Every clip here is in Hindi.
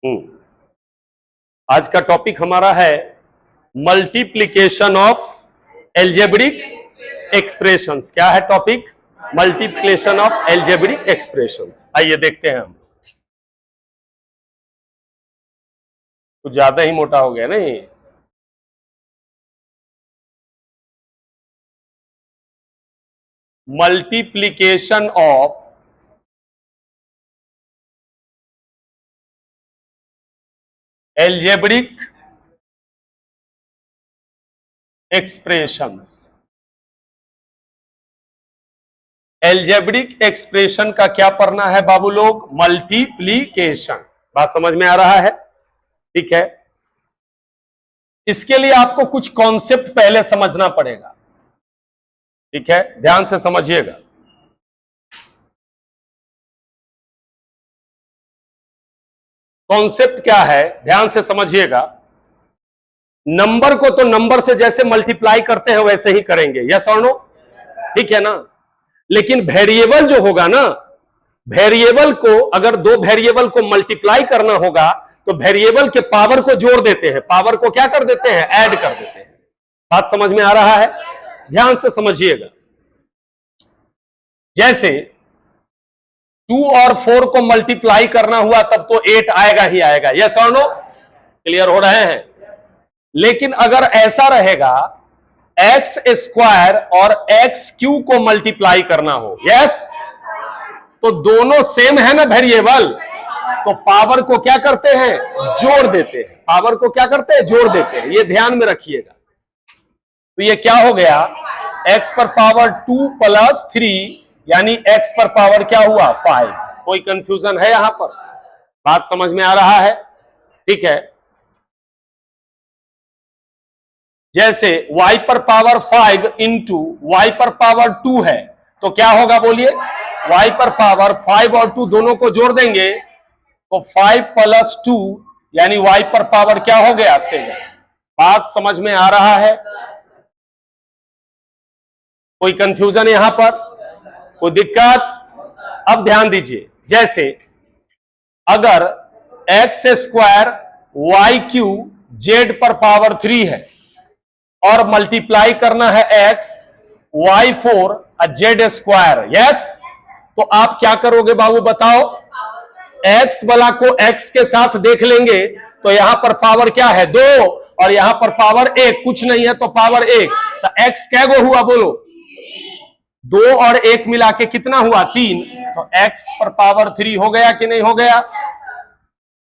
आज का टॉपिक हमारा है मल्टीप्लिकेशन ऑफ एल्जेब्रिक एक्सप्रेशंस। क्या है topic? Multiplication of algebraic expressions. आइए देखते हैं हम। कुछ ज्यादा ही मोटा हो गया नहीं? Multiplication of algebraic expressions. Algebraic expression का क्या पढ़ना है बाबू लोग? मल्टीप्लिकेशन। बात समझ में आ रहा है? ठीक है। इसके लिए आपको कुछ कॉन्सेप्ट पहले समझना पड़ेगा। ठीक है, ध्यान से समझिएगा। कॉन्सेप्ट क्या है, ध्यान से समझिएगा। नंबर को तो नंबर से जैसे मल्टीप्लाई करते हैं वैसे ही करेंगे, यस और नो? ठीक है ना? लेकिन वेरिएबल जो होगा ना, वेरिएबल को अगर दो वेरिएबल को मल्टीप्लाई करना होगा तो वेरिएबल के पावर को जोड़ देते हैं, पावर को क्या कर देते हैं? ऐड कर देते हैं। बात समझ में आ रहा है? ध्यान से समझिएगा। जैसे 2 और 4 को मल्टीप्लाई करना हुआ तब तो 8 आएगा ही आएगा, यस और नो? क्लियर हो रहे हैं? लेकिन अगर ऐसा रहेगा एक्स स्क्वायर और एक्स क्यू को मल्टीप्लाई करना हो, यस, तो दोनों सेम है ना वेरिएबल, तो पावर को क्या करते हैं? जोड़ देते हैं। पावर को क्या करते हैं? जोड़ देते हैं। ये ध्यान में रखिएगा। तो ये क्या हो गया? x पर पावर 2 प्लस 3 यानी x पर पावर क्या हुआ? 5। कोई कंफ्यूजन है यहां पर? बात समझ में आ रहा है? ठीक है। जैसे y पर पावर 5 इंटू y पर पावर 2 है तो क्या होगा बोलिए? y पर पावर 5 और 2 दोनों को जोड़ देंगे तो 5 प्लस 2 यानी y पर पावर क्या हो गया? 7। बात समझ में आ रहा है? कोई कंफ्यूजन यहां पर? कोई दिक्कत? अब ध्यान दीजिए। जैसे अगर x square y q z पर पावर 3 है और मल्टीप्लाई करना है x y 4 z square, yes, तो आप क्या करोगे बाबू बताओ? एक्स वाला को एक्स के साथ देख लेंगे तो यहां पर पावर क्या है? 2 और यहां पर पावर 1, कुछ नहीं है तो पावर 1, तो एक्स क्या गो हुआ बोलो? 2 और 1 मिला के कितना हुआ? 3। तो x पर पावर 3 हो गया कि नहीं हो गया?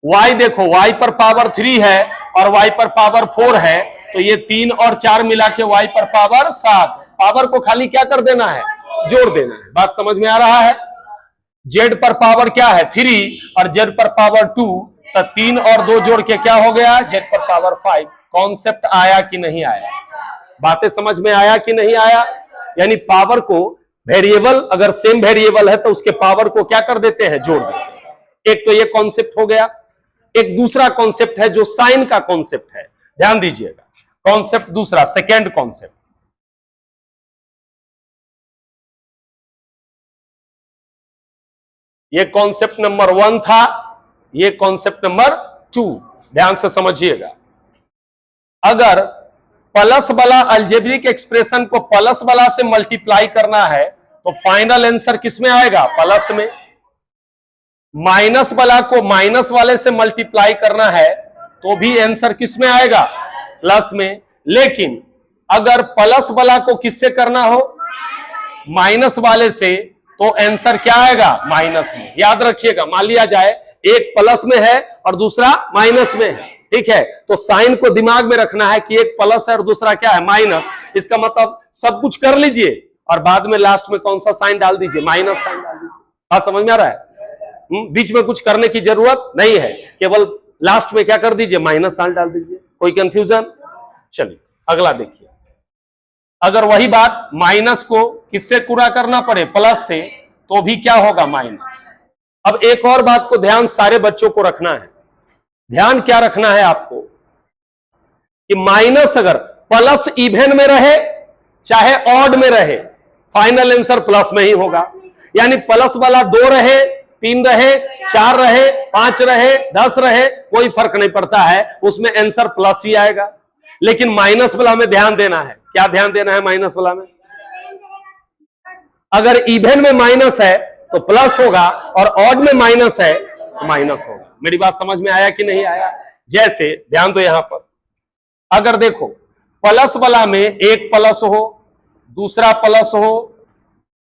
y देखो, y पर पावर 3 है और y पर पावर 4 है, तो ये 3 और 4 मिला के y पर पावर 7। पावर को खाली क्या कर देना है? जोड़ देना है। बात समझ में आ रहा है? z पर पावर क्या है? 3 और z पर पावर 2, तो 3 और 2 जोड़ के क्या हो गया? z पर पावर 5। कॉन्सेप्ट आया कि नहीं आया? बातें समझ में आया कि नहीं आया? यानी पावर को, वेरिएबल अगर सेम वेरिएबल है तो उसके पावर को क्या कर देते हैं? जोड़ देते हैं। एक तो ये कॉन्सेप्ट हो गया। एक दूसरा कॉन्सेप्ट है जो साइन का कॉन्सेप्ट है, ध्यान दीजिएगा। कॉन्सेप्ट दूसरा, सेकेंड कॉन्सेप्ट। ये कॉन्सेप्ट नंबर 1 था, ये कॉन्सेप्ट नंबर 2। ध्यान से समझिएगा। अगर प्लस वाला अलजेब्रिक एक्सप्रेशन को प्लस वाला से मल्टीप्लाई करना है तो फाइनल आंसर किस में आएगा? प्लस में। माइनस वाला को माइनस वाले से मल्टीप्लाई करना है तो भी आंसर किस में आएगा? प्लस में। लेकिन अगर प्लस वाला को किससे करना हो? माइनस वाले से, तो आंसर क्या आएगा? माइनस में। याद रखिएगा, मान लिया जाए एक प्लस में है और दूसरा माइनस में है, ठीक है, तो साइन को दिमाग में रखना है कि एक प्लस है और दूसरा क्या है? माइनस। इसका मतलब सब कुछ कर लीजिए और बाद में लास्ट में कौन सा साइन डाल दीजिए? माइनस साइन डाल दीजिए। बात समझ में आ रहा है? बीच में कुछ करने की जरूरत नहीं है, केवल लास्ट में क्या कर दीजिए? माइनस साइन डाल दीजिए। कोई कंफ्यूजन? चलिए अगला देखिए। अगर वही बात माइनस को किससे पूरा करना पड़े? प्लस से, तो भी क्या होगा? माइनस। अब एक और बात को ध्यान सारे बच्चों को रखना है। ध्यान क्या रखना है आपको कि माइनस अगर प्लस इवन में रहे चाहे ऑड में रहे, फाइनल आंसर प्लस में ही होगा। यानी प्लस वाला 2 रहे 3 रहे, 4 रहे, 5 रहे, 10 रहे, कोई फर्क नहीं पड़ता है, उसमें आंसर प्लस ही आएगा। लेकिन माइनस वाला में ध्यान देना है। क्या ध्यान देना है माइनस वाला में? अगर इवन में माइनस है तो प्लस होगा और ऑड में माइनस है तो माइनस होगा। मेरी बात समझ में आया कि नहीं आया? जैसे ध्यान दो यहां पर, अगर देखो प्लस वाला में एक प्लस हो, दूसरा प्लस हो,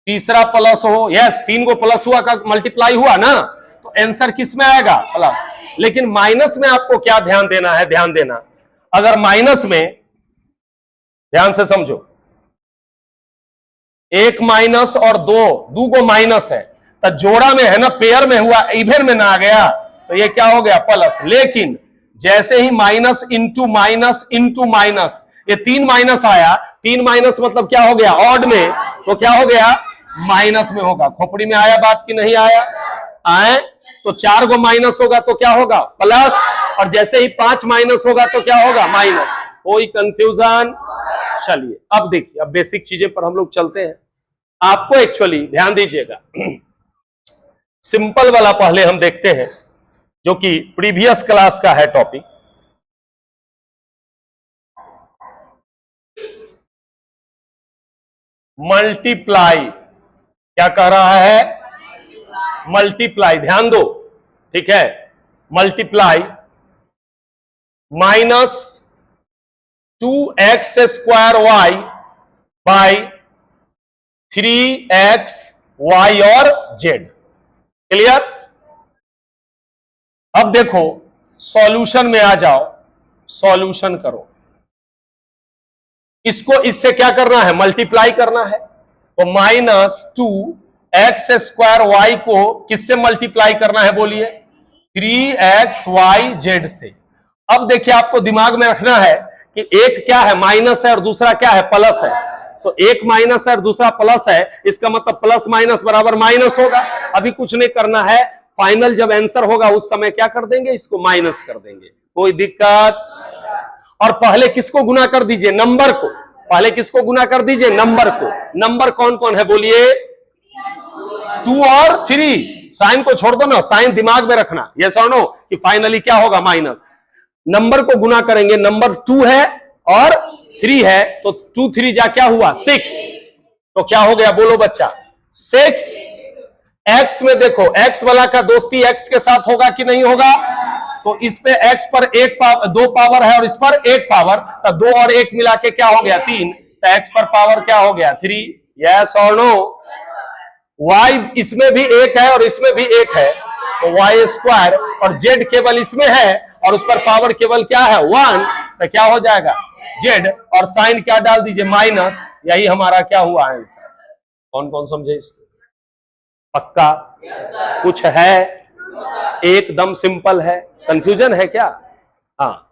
तीसरा प्लस हो, यस 3 को प्लस हुआ का मल्टीप्लाई हुआ ना, तो आंसर किस में आएगा? प्लस। लेकिन माइनस में आपको क्या ध्यान देना है? ध्यान देना, अगर माइनस में, ध्यान से समझो, 1 माइनस और 2 को माइनस है तो जोड़ा में है ना, पेयर में हुआ, इवन में ना आ गया तो ये क्या हो गया? प्लस। लेकिन जैसे ही minus into minus into minus, ये 3 माइनस आया, 3 माइनस मतलब क्या हो गया? ऑड में, तो क्या हो गया? माइनस में होगा। खोपड़ी में आया बात कि नहीं आया? आए तो 4 को माइनस होगा तो क्या होगा? प्लस। और जैसे ही 5 माइनस होगा तो क्या होगा? माइनस। कोई कंफ्यूजन? चलिए अब देखिए, अब बेसिक चीजें पर हम लोग चलते हैं। आपको एक्चुअली ध्यान दीजिएगा, सिंपल वाला पहले हम देखते हैं जो कि प्रीवियस क्लास का है टॉपिक। मल्टीप्लाई, क्या कह रहा है? मल्टीप्लाई, ध्यान दो, ठीक है। Multiply minus 2x² y by 3x y और z। क्लियर? अब देखो सॉल्यूशन में आ जाओ, सॉल्यूशन करो। इसको इससे क्या करना है? मल्टीप्लाई करना है। तो -2x² y को किससे मल्टीप्लाई करना है? बोलिए, 3xyz से। अब देखिए आपको दिमाग में रखना है कि एक क्या है? माइनस है और दूसरा क्या है? प्लस है। तो एक माइनस है और दूसरा प्लस है, इसका मतलब प्लस माइनस बराबर माइनस होगा। अभी कुछ नहीं करना है, फाइनल जब आंसर होगा उस समय क्या कर देंगे? इसको माइनस कर देंगे। कोई दिक्कत? और पहले किसको गुना कर दीजिए? नंबर को। पहले किसको गुना कर दीजिए? नंबर को। नंबर कौन कौन है बोलिए? 2 और 3। साइन को छोड़ दो ना, साइन दिमाग में रखना, ये सुनो कि फाइनली क्या होगा? माइनस। नंबर को गुना करेंगे, नंबर 2 है और 3 है, तो 2 3 जा क्या हुआ? 6। तो क्या हो गया? बोलो बच्चा, 6। एक्स में देखो, एक्स वाला का दोस्ती एक्स के साथ होगा कि नहीं होगा? तो इस पे एक्स पर 2 पावर है और इस पर 1 पावर, तो 2 और 1 मिला के क्या हो गया? 3। तो एक्स पर पावर क्या हो गया? 3। यस और नो? वाई इसमें भी 1 है और इसमें भी 1 है, तो y² और z केवल इसमें है और उस पर पावर केवल क्या है? 1। तो क्या हो जाएगा? z, और साइन क्या डाल दीजिए? माइनस। यही हमारा क्या हुआ आंसर। कौन कौन समझे इसको? पक्का? कुछ है? एकदम सिंपल है, कंफ्यूजन है क्या? हाँ,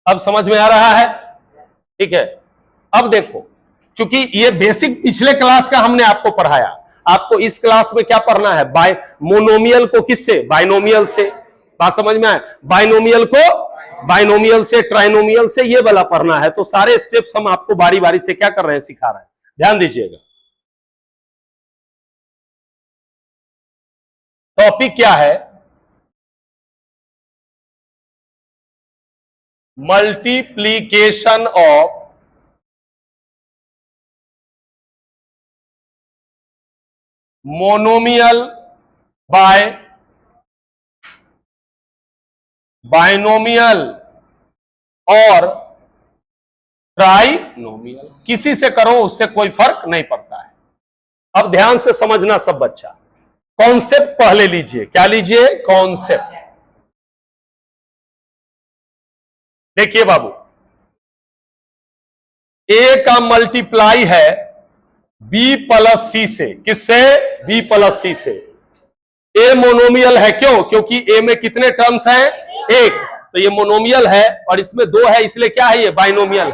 अब समझ में आ रहा है? ठीक है। अब देखो, क्योंकि ये बेसिक पिछले क्लास का हमने आपको पढ़ाया, आपको इस क्लास में क्या पढ़ना है? मोनोमियल को किससे? बाइनोमियल से। बात समझ में आए? बाइनोमियल को बाइनोमियल से, ट्राइनोमियल से, ये वाला पढ़ना है। तो सारे स्टेप्स हम आपको बारी बारी से क्या कर रहे हैं? सिखा रहे हैं। ध्यान दीजिएगा। टॉपिक क्या है? Multiplication of monomial by binomial और ट्राइनोमियल। किसी से करो उससे कोई फर्क नहीं पड़ता है। अब ध्यान से समझना सब बच्चा, कॉन्सेप्ट पहले लीजिए। क्या लीजिए? कॉन्सेप्ट। देखिए बाबू, ए का मल्टीप्लाई है बी प्लस सी से। किससे? बी प्लस सी से। ए मोनोमियल है, क्यों? क्योंकि ए में कितने टर्म्स हैं? 1। तो ये मोनोमियल है और इसमें 2 है, इसलिए क्या है? ये बाइनोमियल है।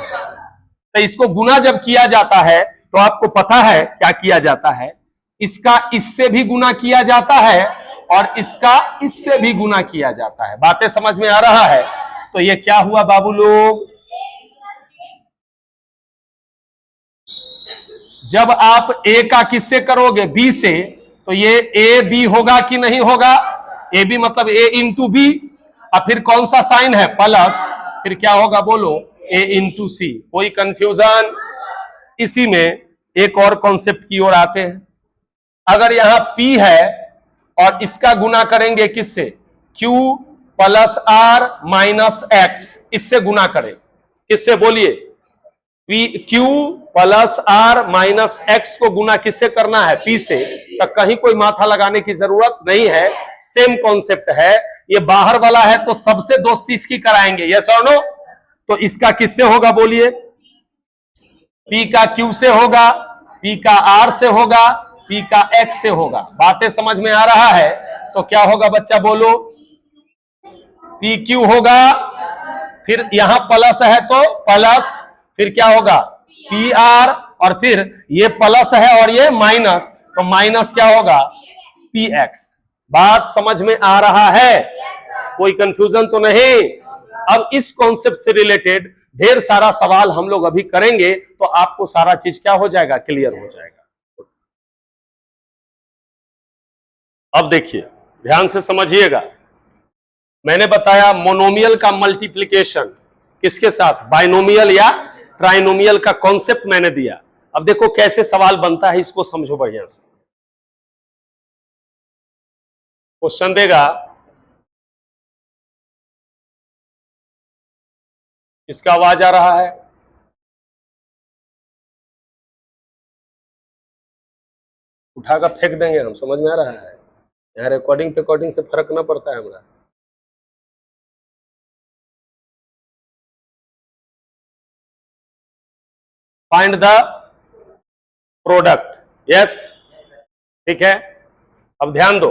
तो इसको गुना जब किया जाता है तो आपको पता है क्या किया जाता है? इसका इससे भी गुना किया जाता है और इसका इससे भी गुना किया जाता है। बातें समझ में आ रहा है? तो ये क्या हुआ बाबू लोग? जब आप ए का किससे करोगे? बी से, तो ये ए बी होगा कि नहीं होगा? ए बी मतलब ए इंटू बी, और फिर कौन सा साइन है? प्लस, फिर क्या होगा बोलो? ए इंटू सी। कोई कंफ्यूजन? इसी में एक और कॉन्सेप्ट की ओर आते हैं। अगर यहां P है और इसका गुना करेंगे किससे? Q plus R minus X, इससे गुना करें। किससे बोलिए? Q plus R minus X को गुना किससे करना है? P से। तो कहीं कोई माथा लगाने की जरूरत नहीं है, सेम कॉन्सेप्ट है। ये बाहर वाला है तो सबसे दोस्ती इसकी कराएंगे, यस और नो? तो इसका किससे होगा बोलिए? P का Q से होगा, P का R से होगा, P का X से होगा। बातें समझ में आ रहा है? तो क्या होगा बच्चा बोलो? PQ होगा, फिर यहां प्लस है तो प्लस, फिर क्या होगा? PR, और फिर ये प्लस है और ये माइनस, तो माइनस क्या होगा? PX। बात समझ में आ रहा है? कोई कंफ्यूजन तो नहीं? अब इस कॉन्सेप्ट से रिलेटेड ढेर सारा सवाल हम लोग अभी करेंगे, तो आपको सारा चीज क्या हो जाएगा? क्लियर हो जाएगा। अब देखिए, ध्यान से समझिएगा। मैंने बताया मोनोमियल का मल्टीप्लिकेशन किसके साथ? बाइनोमियल या ट्राइनोमियल का कॉन्सेप्ट मैंने दिया। अब देखो कैसे सवाल बनता है, इसको समझो बढ़िया से। क्वेश्चन देगा, इसका आवाज आ रहा है? उठाकर फेंक देंगे हम, समझ में आ रहा है? यहाँ रिकॉर्डिंग से फर्क ना पड़ता है हमारा। फाइंड द प्रोडक्ट, यस, ठीक है। अब ध्यान दो,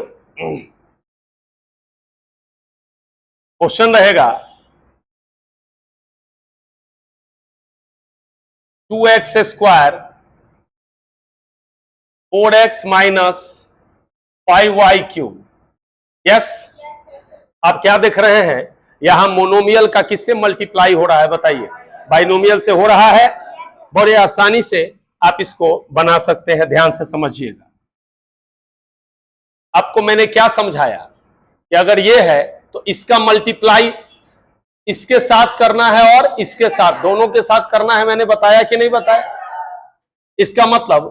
क्वेश्चन रहेगा 2x square 4x minus 5y cube, yes. आप क्या देख रहे हैं? यहां मोनोमियल का किससे मल्टीप्लाई हो रहा है बताइए? बाइनोमियल से हो रहा है। बड़े आसानी से आप इसको बना सकते हैं, ध्यान से समझिएगा। आपको मैंने क्या समझाया कि अगर ये है तो इसका मल्टीप्लाई इसके साथ करना है और इसके साथ, दोनों के साथ करना है। मैंने बताया कि नहीं बताया? इसका मतलब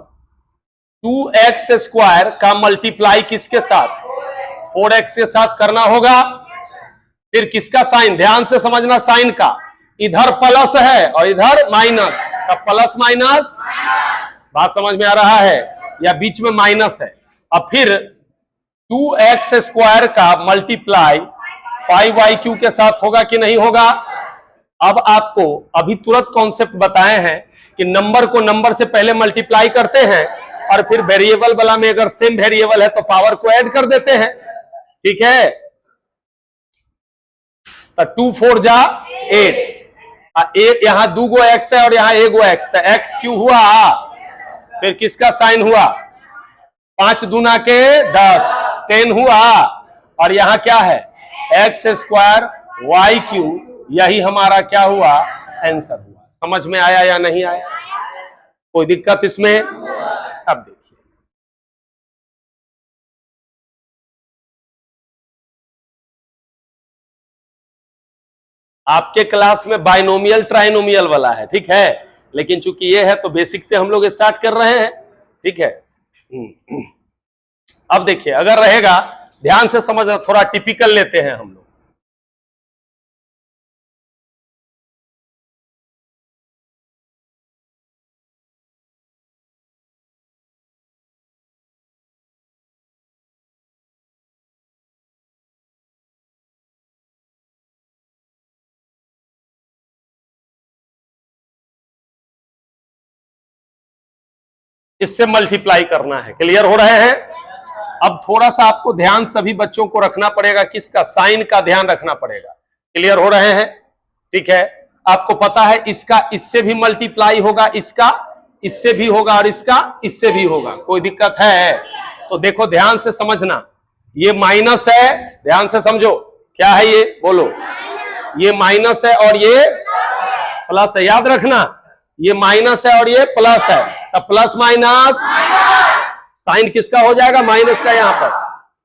2x स्क्वायर का मल्टीप्लाई किसके साथ? 4x के साथ करना होगा। फिर किसका साइन? ध्यान से समझना, साइन का। इधर प्लस है और इधर माइनस, का प्लस माइनस, बात समझ में आ रहा है? या बीच में माइनस है। अब फिर 2x स्क्वायर का मल्टीप्लाई 5y के साथ होगा कि नहीं होगा? अब आपको अभी तुरंत कॉन्सेप्ट बताए हैं कि नंबर को नंबर से पहले मल्टीप्लाई करते हैं और फिर वेरिएबल वाला में अगर सेम वेरिएबल है तो पावर को ऐड कर देते हैं, ठीक है? तो 2 4 जा 8, यहां 2 गो x है और यहां 1 गो x, तो x क्यों हुआ? फिर किसका साइन हुआ? 5 दूना के 10, 10 हुआ। और यहां क्या है? x स्क्वायर y क्यूब, यही हमारा क्या हुआ? आंसर हुआ। समझ में आया या नहीं आया? कोई दिक्कत इसमें? अब देखिए, आपके क्लास में बाइनोमियल ट्राइनोमियल वाला है, ठीक है, लेकिन चूंकि ये है तो बेसिक से हम लोग स्टार्ट कर रहे हैं, ठीक है। अब देखिए, अगर रहेगा, ध्यान से समझना, थोड़ा टिपिकल लेते हैं हम लोग। इससे मल्टीप्लाई करना है, क्लियर हो रहे हैं? अब थोड़ा सा आपको ध्यान सभी बच्चों को रखना पड़ेगा, किसका? साइन का ध्यान रखना पड़ेगा। क्लियर हो रहे हैं? ठीक है। आपको पता है इसका इससे भी मल्टीप्लाई होगा, इसका इससे भी होगा और इसका इससे भी होगा। कोई दिक्कत है? तो देखो ध्यान से समझना, ये माइनस है, ध्यान से समझो, क्या है ये? बोलो। ये माइनस है और ये प्लस है, याद रखना, ये माइनस है और ये प्लस है, तो प्लस माइनस। साइन किसका हो जाएगा, माइनस का यहाँ पर,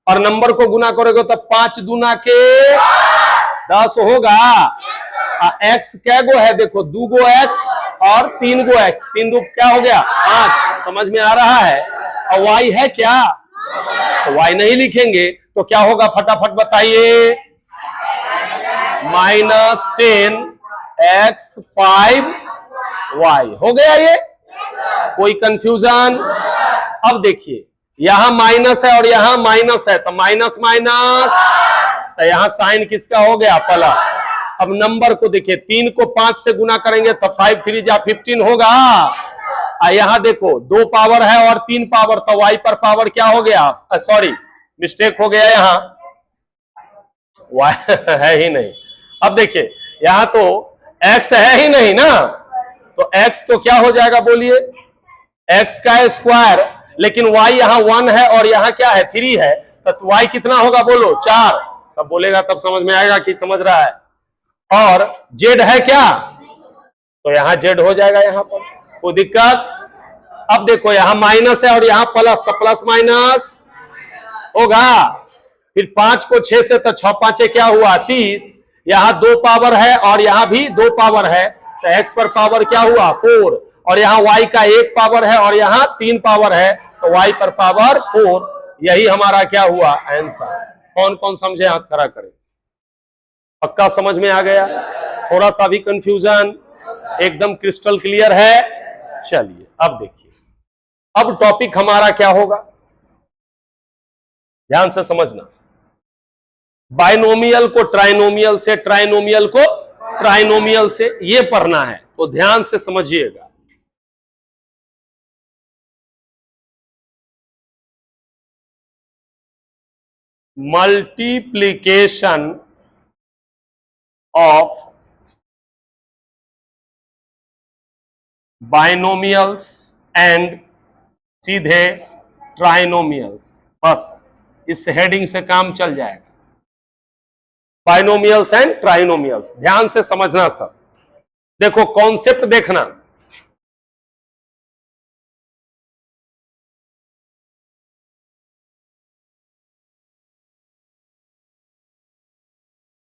और नंबर को गुना करोगे तो 5 दूना के 10 होगा। एक्स क्या गो है, देखो 2 गो एक्स और 3 गो एक्स, 3 दो क्या हो गया 5, समझ में आ रहा है। और वाई है क्या, तो वाई नहीं लिखेंगे तो क्या होगा, फटाफट बताइए, -10 x 5 y हो गया ये, कोई कंफ्यूजन। अब देखिए यहां माइनस है और यहां माइनस है, तो माइनस माइनस, तो यहां साइन किसका हो गया, प्लस। अब नंबर को देखिए, 3 को 5 से गुना करेंगे तो 5 3 जा 15 होगा। यहां देखो 2 पावर है और 3 पावर, तो y पर पावर क्या हो गया, सॉरी मिस्टेक हो गया, यहां y है ही नहीं। अब देखिए यहां तो x है ही नहीं ना, तो x तो क्या हो जाएगा बोलिए, x का स्क्वायर, लेकिन y यहां 1 है और यहां क्या है 3 है, तो y कितना होगा बोलो 4। सब बोलेगा तब समझ में आएगा कि समझ रहा है। और z है क्या, तो यहां z हो जाएगा यहाँ पर, कोई दिक्कत। अब देखो यहां माइनस है और यहां प्लस, तो प्लस माइनस होगा। फिर 5 को 6 से, तो 6 5 क्या हुआ 30, यहां 2 पावर है और यहां भी 2 पावर है, तो x पर पावर क्या हुआ 4, और यहां y का 1 पावर है और यहां 3 पावर है, तो y पर पावर 4। यही हमारा क्या हुआ आंसर। कौन कौन समझे हाथ खड़ा करें। पक्का समझ में आ गया, थोड़ा सा भी कंफ्यूजन, एकदम क्रिस्टल क्लियर है। चलिए अब देखिए, अब टॉपिक हमारा क्या होगा, ध्यान से समझना। बाइनोमियल को ट्राइनोमियल से, ट्राइनोमियल को ट्राइनोमियल से, ये पढ़ना है, तो ध्यान से समझिएगा। मल्टीप्लीकेशन ऑफ बाइनोमियल्स एंड सीधे ट्राइनोमियल्स, बस इस हेडिंग से काम चल जाएगा। बाइनोमियल्स एंड ट्राइनोमियल्स, ध्यान से समझना सब। देखो कॉन्सेप्ट देखना,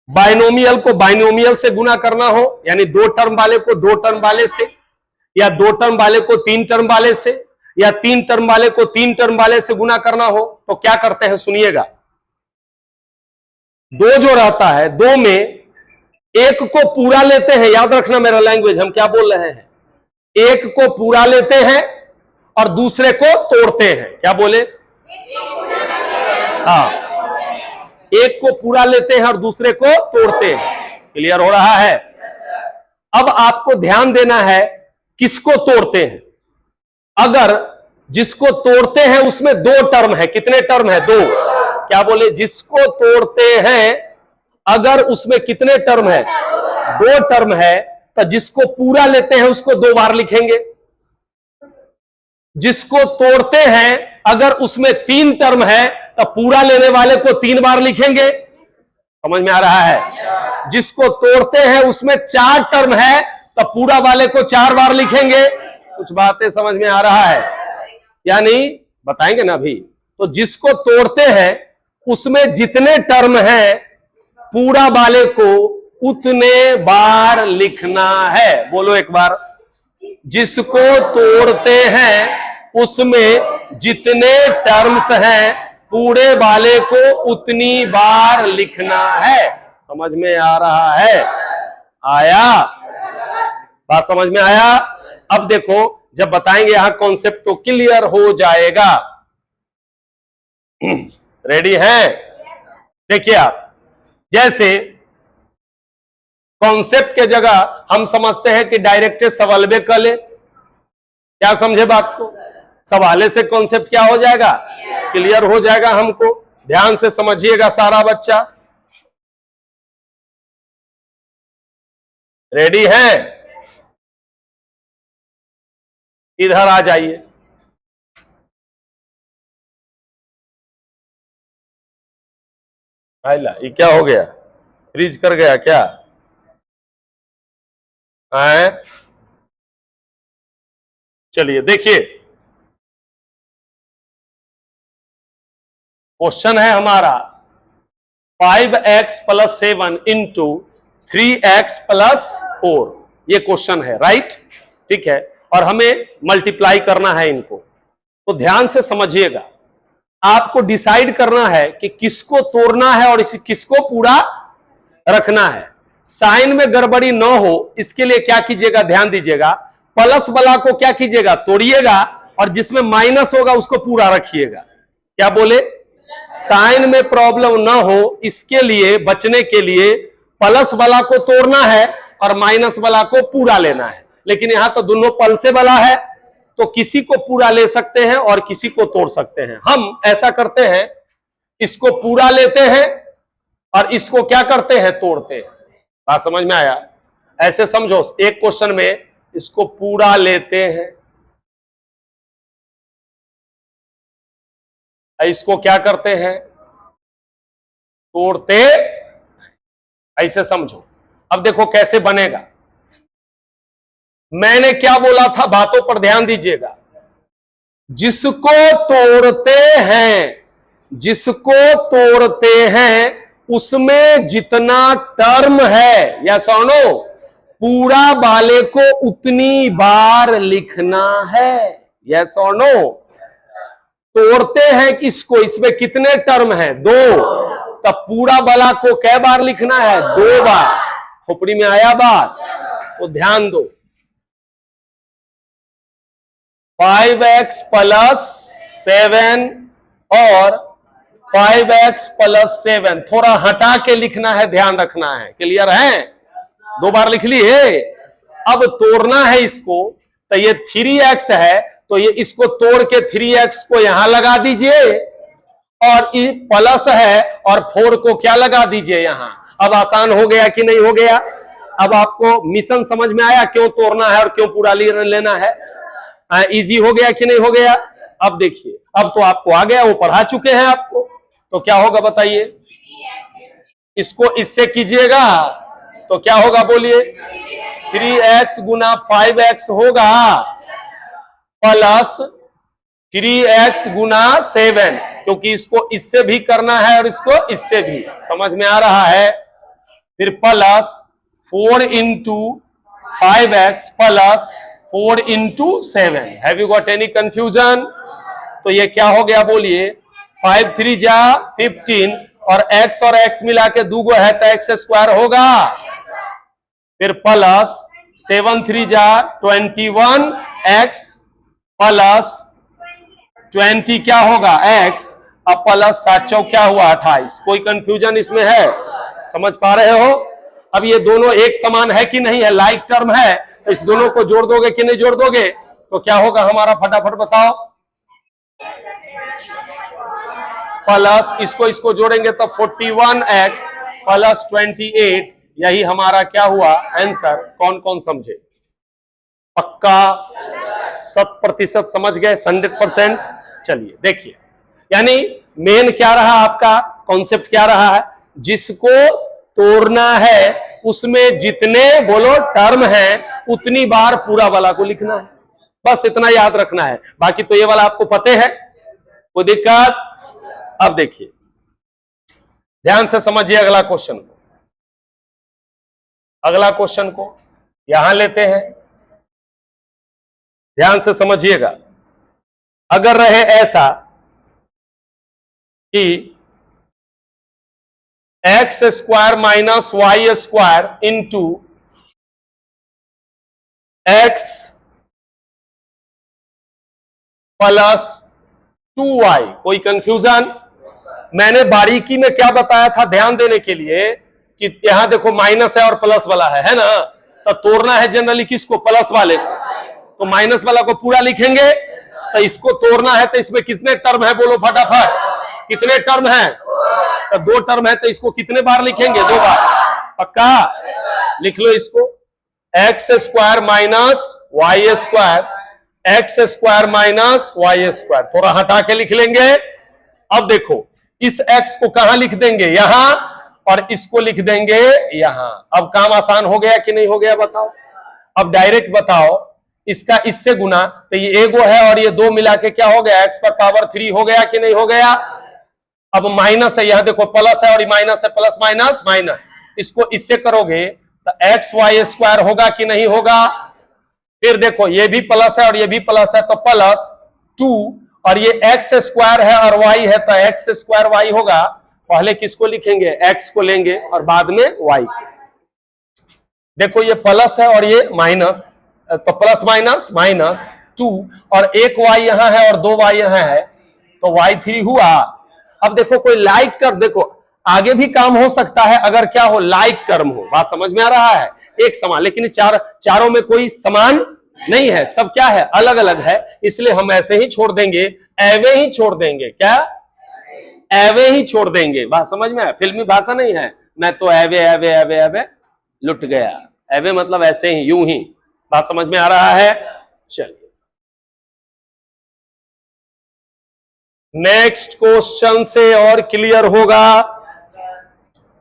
बाइनोमियल को बाइनोमियल से गुना करना हो, यानी 2 टर्म वाले को 2 टर्म वाले से, या 2 टर्म वाले को 3 टर्म वाले से, या 3 टर्म वाले को 3 टर्म वाले से गुना करना हो, तो क्या करते हैं सुनिएगा। 2 जो रहता है, 2 में एक को पूरा लेते हैं, याद रखना मेरा लैंग्वेज, हम क्या बोल रहे हैं, एक को पूरा लेते हैं और दूसरे को तोड़ते हैं, क्या बोले, हाँ, एक को पूरा लेते हैं और दूसरे को तोड़ते हैं। क्लियर हो रहा है। अब आपको ध्यान देना है किसको तोड़ते हैं। अगर जिसको तोड़ते हैं उसमें 2 टर्म है, कितने टर्म है 2, क्या बोले, जिसको तोड़ते हैं अगर उसमें कितने टर्म है 2 टर्म है, तो जिसको पूरा लेते हैं उसको 2 बार लिखेंगे। जिसको तोड़ते हैं अगर उसमें 3 टर्म है तो पूरा लेने वाले को 3 बार लिखेंगे। समझ में आ रहा है। जिसको तोड़ते हैं उसमें 4 टर्म है तो पूरा वाले को 4 बार लिखेंगे। कुछ बातें समझ में आ रहा है, यानी बताएंगे ना अभी। तो जिसको तोड़ते हैं उसमें जितने टर्म है पूरा वाले को उतने बार लिखना है। बोलो एक बार, जिसको तोड़ते हैं उसमें जितने टर्म्स हैं पूरे वाले को उतनी बार लिखना है। समझ में आ रहा है, आया बात, समझ में आया। अब देखो जब बताएंगे यहां कॉन्सेप्ट तो क्लियर हो जाएगा। रेडी हैं, देखिए आप, जैसे कॉन्सेप्ट के जगह हम समझते हैं कि डायरेक्ट सवाल कर ले, क्या समझे बात को, सवाले से कॉन्सेप्ट क्या हो जाएगा, क्लियर हो जाएगा हमको। ध्यान से समझिएगा सारा बच्चा, रेडी है, इधर आ जाइए। ये क्या हो गया, फ्रीज कर गया क्या है। चलिए देखिए, क्वेश्चन है हमारा 5x plus 7 into 3x plus 4, ये क्वेश्चन है, राइट? ठीक है, और हमें मल्टीप्लाई करना है इनको, तो ध्यान से समझिएगा। आपको डिसाइड करना है कि किसको तोड़ना है और किसको पूरा रखना है। साइन में गड़बड़ी न हो इसके लिए क्या कीजिएगा, ध्यान दीजिएगा। प्लस वाला को क्या कीजिएगा, तोड़िएगा, और जिसमें माइनस होगा उसको पूरा रखिएगा। क्या बोले? साइन में प्रॉब्लम ना हो इसके लिए, बचने के लिए प्लस वाला को तोड़ना है और माइनस वाला को पूरा लेना है। लेकिन यहां तो दोनों प्लसे वाला है, तो किसी को पूरा ले सकते हैं और किसी को तोड़ सकते हैं। हम ऐसा करते हैं, इसको पूरा लेते हैं और इसको क्या करते हैं, तोड़ते हैं। बात समझ में आया? ऐसे समझो, एक क्वेश्चन में इसको पूरा लेते हैं, इसको क्या करते हैं, तोड़ते। ऐसे समझो। अब देखो कैसे बनेगा। मैंने क्या बोला था, बातों पर ध्यान दीजिएगा। जिसको तोड़ते हैं, जिसको तोड़ते हैं उसमें जितना टर्म है, या सुनो, पूरा वाले को उतनी बार लिखना है। यस और नो? तोड़ते हैं किसको, इसमें कितने टर्म है, 2, तब पूरा वाला को कै बार लिखना है, 2 बार। खोपड़ी में आया बात? तो ध्यान दो। 5x प्लस 7 और 5x प्लस 7 थोड़ा हटा के लिखना है, ध्यान रखना है। क्लियर है? 2 बार लिख लिए। अब तोड़ना है इसको, तो ये 3x है, तो ये इसको तोड़ के 3x को यहां लगा दीजिए, और प्लस है और 4 को क्या लगा दीजिए यहां। अब आसान हो गया कि नहीं हो गया? अब आपको मिशन समझ में आया, क्यों तोड़ना है और क्यों पूरा लेना है? इजी हो गया कि नहीं हो गया? अब देखिए, अब तो आपको आ गया, वो पढ़ा चुके हैं आपको। तो क्या होगा बताइए? इसको इससे कीजिएगा तो क्या होगा, बोलिए? 3x गुना 5x होगा, प्लस 3x गुना 7, क्योंकि इसको इससे भी करना है और इसको इससे भी। समझ में आ रहा है? फिर plus 4 into 5x plus 4 into 7। Have you got any confusion? तो ये क्या हो गया, बोलिए? 5 3 जा 15, और x और x मिला के 2 है तो x स्क्वायर होगा। फिर प्लस 7 3 जा 21x प्लस 20 क्या होगा, x, अब प्लस 7 चौक क्या हुआ, 28। कोई कंफ्यूजन इसमें है? समझ पा रहे हो? अब ये दोनों एक समान है कि नहीं है, लाइक टर्म है, तो इस दोनों को जोड़ दोगे कि नहीं जोड़ दोगे? तो क्या होगा हमारा, फटाफट बताओ। प्लस इसको जोड़ेंगे तो 41x प्लस 28, यही हमारा क्या हुआ आंसर। कौन कौन समझे? पक्का 100% समझ गए, 100%? चलिए देखिए, यानी मेन क्या रहा आपका कॉन्सेप्ट, क्या रहा है? जिसको तोड़ना है उसमें जितने बोलो टर्म है उतनी बार पूरा वाला को लिखना है, बस इतना याद रखना है। बाकी तो ये वाला आपको पते है, कोई दिक्कत? अब देखिए, ध्यान से समझिए अगला क्वेश्चन को। अगला क्वेश्चन को यहां लेते हैं, ध्यान से समझिएगा। अगर रहे ऐसा कि x square minus y square into x plus 2y, कोई कंफ्यूजन? मैंने बारीकी में क्या बताया था ध्यान देने के लिए, कि यहां देखो माइनस है और प्लस वाला है ना? तो तोड़ना है जनरली किसको, प्लस वाले को। तो माइनस वाला को पूरा लिखेंगे, तो इसको तोड़ना है, तो इसमें कितने टर्म है बोलो फटाफट, कितने टर्म है? तो 2 टर्म है, तो इसको कितने बार लिखेंगे, 2 बार। पक्का? लिख लो इसको, x square minus y square, x square minus y square, थोड़ा हटा के लिख लेंगे। अब देखो, इस x को कहां लिख देंगे, यहां, और इसको लिख देंगे यहां। अब काम आसान हो गया कि नहीं हो गया बताओ? अब डायरेक्ट बताओ, इसका इससे गुना, तो ये एगो है और ये 2 मिला के क्या हो गया, x पर पावर 3 हो गया कि नहीं हो गया? अब माइनस है, यहां देखो प्लस है और ये माइनस है, प्लस माइनस माइनस, इसको इससे करोगे तो एक्स वाई स्क्वायर होगा कि नहीं होगा। फिर देखो ये भी प्लस है और ये भी प्लस है तो प्लस 2, और ये एक्स स्क्वायर है और वाई है तो एक्स स्क्वायर वाई होगा। पहले किसको लिखेंगे, एक्स को लेंगे और बाद में वाई। देखो ये प्लस है और ये माइनस, तो प्लस माइनस माइनस 2, और एक वाई यहां है और 2 वाई यहां है तो y3 हुआ। अब देखो कोई लाइक कर, देखो आगे भी काम हो सकता है अगर क्या हो, लाइक टर्म हो। बात समझ में आ रहा है, एक समान, लेकिन चारों में कोई समान नहीं है, सब क्या है, अलग अलग है, इसलिए हम ऐसे ही छोड़ देंगे, एवे ही छोड़ देंगे। क्या, एवे ही छोड़ देंगे। बात समझ में आया, फिल्मी भाषा नहीं है, मैं तो एवे एवे एवे एवे लुट गया, एवे मतलब ऐसे ही, यूं ही। बात समझ में आ रहा है। चलिए नेक्स्ट क्वेश्चन से और क्लियर होगा।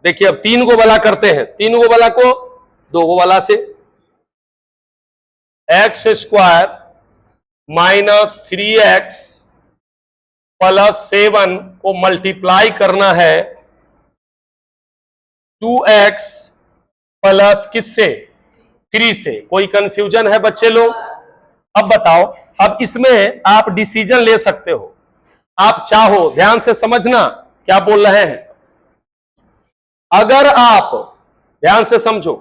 देखिए अब 3 को भला करते हैं, 3 को भला को 2 को भला से, x square minus 3x plus 7 को मल्टीप्लाई करना है 2x प्लस किससे, 3 से। कोई कंफ्यूजन है बच्चे लोग? अब बताओ, अब इसमें आप डिसीजन ले सकते हो, आप चाहो, ध्यान से समझना क्या बोल रहे हैं। अगर आप ध्यान से समझो,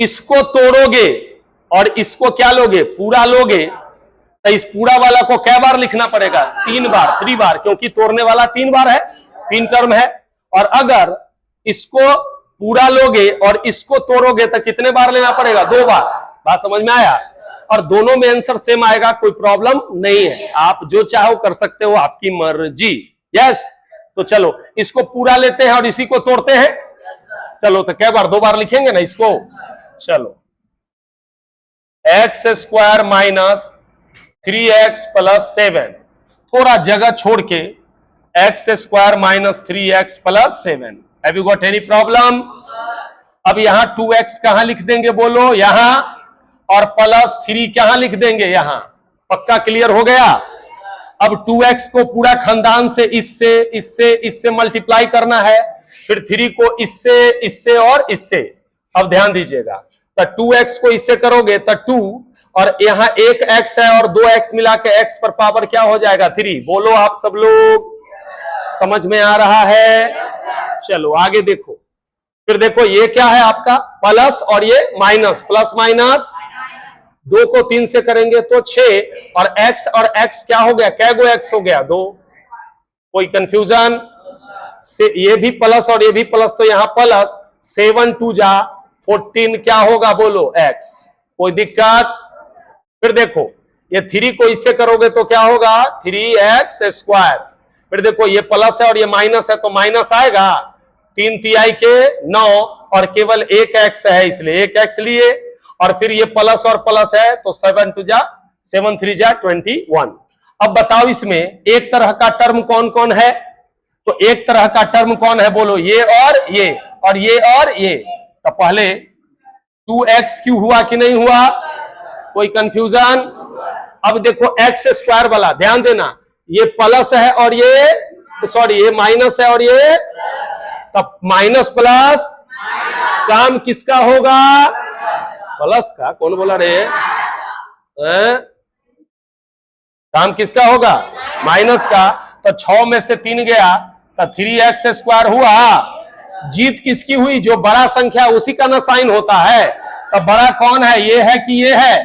इसको तोड़ोगे और इसको क्या लोगे, पूरा लोगे, तो इस पूरा वाला को क्या बार लिखना पड़ेगा, 3 बार, 3 बार, क्योंकि तोड़ने वाला 3 बार है, 3 टर्म है। और अगर इसको पूरा लोगे और इसको तोड़ोगे तो कितने बार लेना पड़ेगा, 2 बार। बात समझ में आया? और दोनों में आंसर सेम आएगा, कोई प्रॉब्लम नहीं है, आप जो चाहो कर सकते हो, आपकी मर्जी। यस, तो चलो इसको पूरा लेते हैं और इसी को तोड़ते हैं। चलो तो क्या बार, 2 बार लिखेंगे ना इसको। चलो x square minus 3x plus 7, थोड़ा जगह छोड़ के x square minus 3x plus 7। Have you got any problem? अब यहां 2x कहां लिख देंगे बोलो, यहां, और प्लस 3 कहां लिख देंगे, यहां। पक्का क्लियर हो गया? अब 2x को पूरा खानदान से इससे इससे इससे मल्टीप्लाई करना है, फिर 3 को इससे इससे और इससे। अब ध्यान दीजिएगा, तो 2x को इससे करोगे तो 2, और यहां एक x है और 2x मिला के x पर पावर क्या हो जाएगा, 3। बोलो आप सब लोग, समझ में आ रहा है? चलो आगे देखो, फिर देखो ये क्या है आपका प्लस और ये माइनस, प्लस माइनस 2 को 3 से करेंगे तो 6, और x और x क्या हो गया, कै गो x हो गया, 2। कोई कंफ्यूजन? से ये भी प्लस और ये भी प्लस, तो यहां प्लस 7 2 जा 14 क्या होगा बोलो, x। कोई दिक्कत? फिर देखो ये 3 को इससे करोगे तो क्या होगा, 3x स्क्वायर। फिर देखो ये प्लस है और ये माइनस है तो माइनस आएगा, 3 तिहाई के 9, और केवल एक x है इसलिए एक x लिए, और फिर ये प्लस और प्लस है तो 7 2 जा 7 3 जा 21। अब बताओ इसमें एक तरह का टर्म कौन कौन है, तो एक तरह का टर्म कौन है बोलो, ये और ये, और ये और ये। तो पहले 2x क्यों हुआ कि नहीं हुआ, कोई कंफ्यूजन? अब देखो x स्क्वायर वाला ध्यान देना, ये प्लस है और ये सॉरी ये माइनस है और ये, तब माइनस प्लस काम किसका होगा, प्लस का। कौन बोला रे, काम किसका होगा, माइनस का। तो 6 में से 3 गया तो 3x स्क्वायर हुआ। जीत किसकी हुई, जो बड़ा संख्या उसी का ना साइन होता है। तो बड़ा कौन है, ये है कि ये है,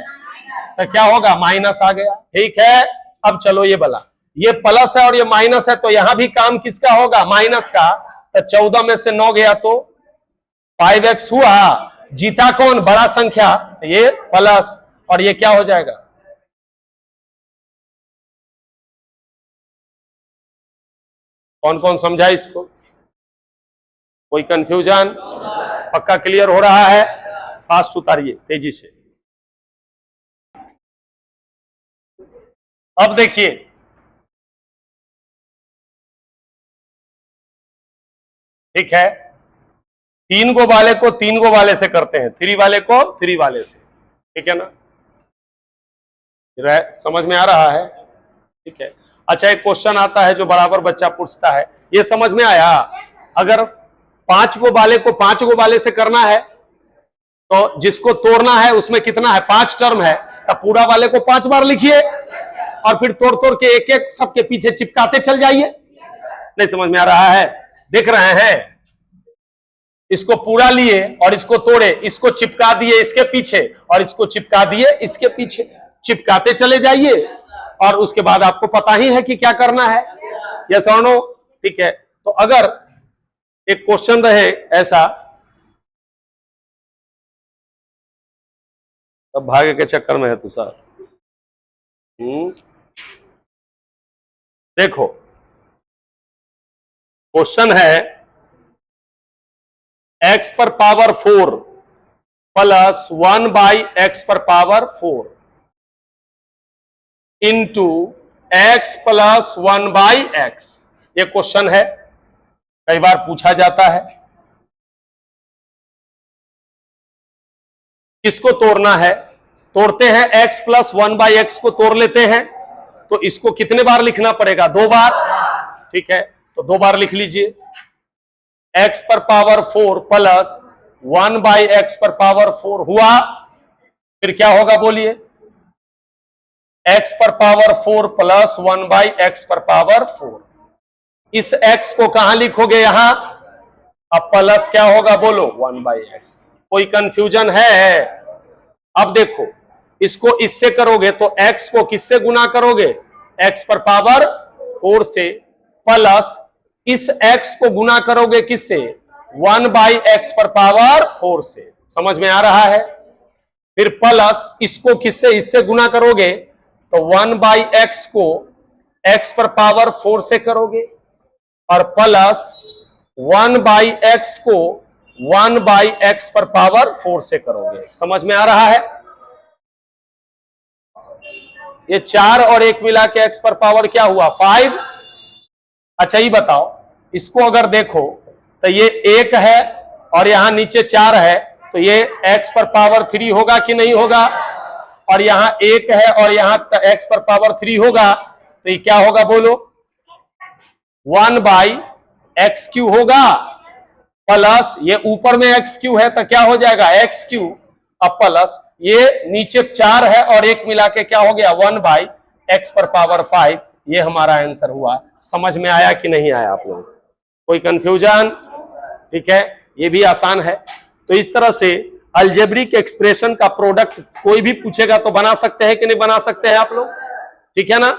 तो क्या होगा, माइनस आ गया। ठीक है, अब चलो ये वाला, ये प्लस है और ये माइनस है तो यहां भी काम किसका होगा, माइनस का। तो 14 में से 9 गया तो 5x हुआ। जीता कौन, बड़ा संख्या, ये प्लस, और ये क्या हो जाएगा, कौन कौन समझा इसको, कोई कंफ्यूजन? पक्का क्लियर हो रहा है? फास्ट उतारिए तेजी से। अब देखिए ठीक है, 3 को वाले को 3 को वाले से करते हैं, 3 वाले को 3 वाले से, ठीक है ना, समझ में आ रहा है? ठीक है। अच्छा एक क्वेश्चन आता है जो बराबर बच्चा पूछता है, ये समझ में आया? अगर 5 गो बाले को 5 गो बाले से करना है तो जिसको तोड़ना है उसमें कितना है, 5 टर्म है, तब पूरा वाले को 5 बार लिखिए और फिर तोड़ तोड़ के एक एक सबके पीछे चिपकाते चल जाइए। नहीं समझ में आ रहा है? देख रहे हैं? इसको पूरा लिए और इसको तोड़े, इसको चिपका दिए इसके पीछे और इसको चिपका दिए इसके पीछे, चिपकाते चले जाइए और उसके बाद आपको पता ही है कि क्या करना है। यस और नो? ठीक है। तो अगर एक क्वेश्चन रहे ऐसा, तब भाग्य के चक्कर में है तू सर। देखो क्वेश्चन है x पर पावर 4 प्लस 1 बाई एक्स पर power 4 into x plus 1 by x. ये क्वेश्चन है, कई बार पूछा जाता है। किसको तोड़ना है? तोड़ते हैं x प्लस 1 बाई एक्स को तोड़ लेते हैं, तो इसको कितने बार लिखना पड़ेगा? 2 बार। ठीक है, तो 2 बार लिख लीजिए। x पर पावर 4 प्लस 1 बाई एक्स पर पावर 4 हुआ, फिर क्या होगा बोलिए? x पर पावर 4 प्लस 1 बाई एक्स पर पावर 4। इस x को कहां लिखोगे? यहां। अब प्लस क्या होगा बोलो? 1 बाई एक्स। कोई कंफ्यूजन है? अब देखो, इसको इससे करोगे तो x को किससे गुना करोगे? x पर पावर 4 से, प्लस इस x को गुना करोगे किससे? 1 बाई एक्स पर पावर 4 से। समझ में आ रहा है? फिर प्लस इसको किससे? इससे गुना करोगे तो 1 बाई एक्स को x पर पावर 4 से करोगे और प्लस 1 बाई एक्स को 1 बाई एक्स पर पावर 4 से करोगे। समझ में आ रहा है? ये 4 और 1 मिला के x पर पावर क्या हुआ? 5। अच्छा ये बताओ, इसको अगर देखो तो ये 1 है और यहां नीचे 4 है, तो ये x पर पावर 3 होगा कि नहीं होगा? और यहां 1 है और यहां x पर पावर 3 होगा, तो ये क्या होगा बोलो? 1 बाई एक्स क्यू होगा, प्लस ये ऊपर में एक्स क्यू है तो क्या हो जाएगा? X Q. अब प्लस ये नीचे 4 है और 1 मिला के क्या हो गया? 1 बाई एक्स पर पावर 5। ये हमारा आंसर हुआ। समझ में आया कि नहीं आया आप लोग? कोई कंफ्यूजन? ठीक है, ये भी आसान है। तो इस तरह से अलजेब्रिक एक्सप्रेशन का प्रोडक्ट कोई भी पूछेगा तो बना सकते हैं कि नहीं बना सकते हैं आप लोग? ठीक है ना?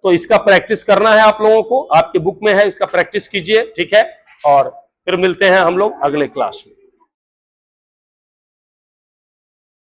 तो इसका प्रैक्टिस करना है आप लोगों को, आपकी बुक में है, इसका प्रैक्टिस कीजिए। ठीक है, और फिर मिलते हैं हम लोग अगले क्लास में।